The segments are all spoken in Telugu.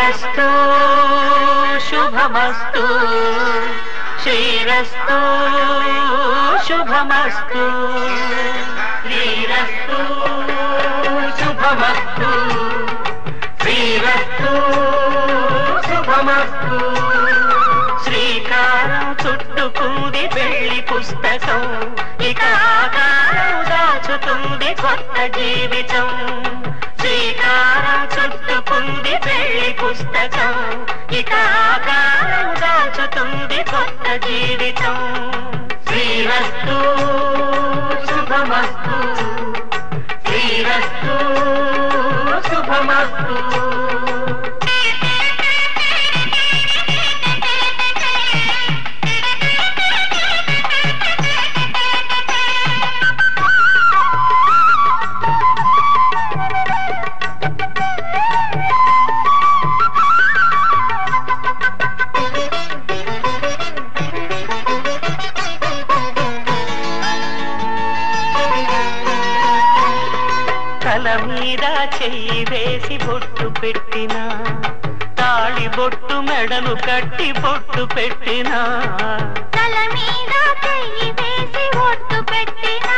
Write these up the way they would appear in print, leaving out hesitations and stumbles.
శ్రీరస్తు శుభమస్తు శ్రీరస్తు శుభమస్తు శ్రీరస్తు శుభమస్తు శ్రీరస్తు శుభమస్తు శ్రీకారం చుట్టుకుంది పెళ్లి పుస్తకం ఇక ఆకారం దాచుతుంది కొత్త జీవితం శ్రీకారం చుట్టుకుంది పెళ్లి పుస్తకం ఇక ఆకారం దాచుతుంది కొత్త జీవితం శ్రీరస్తు శుభమస్తు శ్రీరస్తు శుభమస్తు తల మీద చెయ్యి వేసి బొట్టు పెట్టినా తాళి బొట్టు మెడను కట్టి బొట్టు పెట్టినా తల మీద చెయ్యి వేసి బొట్టు పెట్టినా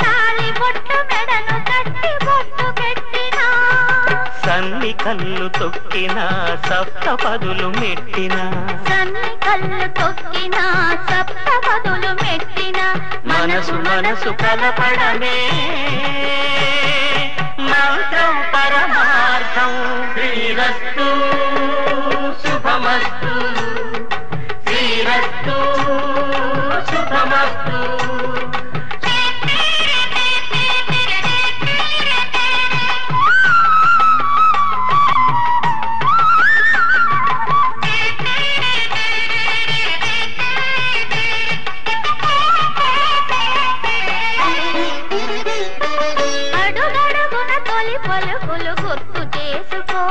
తాళి బొట్టు మెడను కట్టి బొట్టు పెట్టినా సన్ని కళ్ళు తొక్కినా సప్త పదులు మెట్టినా సన్ని కళ్ళు తొక్కినా సప్త పదులు మెట్టినా మనసు మనసు కలపడమే మంత్రం పరమార్థం శ్రీరస్తు శుభమస్తు శ్రీరస్తు శుభమస్తు పలుకులు గుర్తు చేసుకో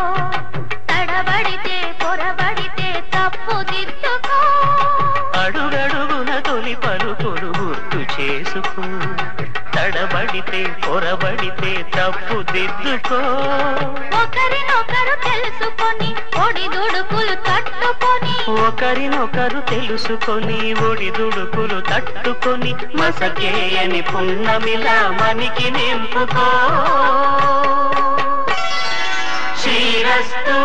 తడబడితే పొరబడితే తప్పు దిద్దుకో అడుగడుగున తొలి పలుకులు గుర్తు చేసుకో తడబడితే పొరబడితే తప్పు దిద్దుకో ఒకరినొకరు తెలుసుకొని ఒడిదుడుకులు తట్టుకొని ఒకరినొకరు తెలుసుకొని ఒడిదుడుకులు తట్టుకొని మసకేయని పున్నమిలా మనికి నింపుకో శ్రీరస్తు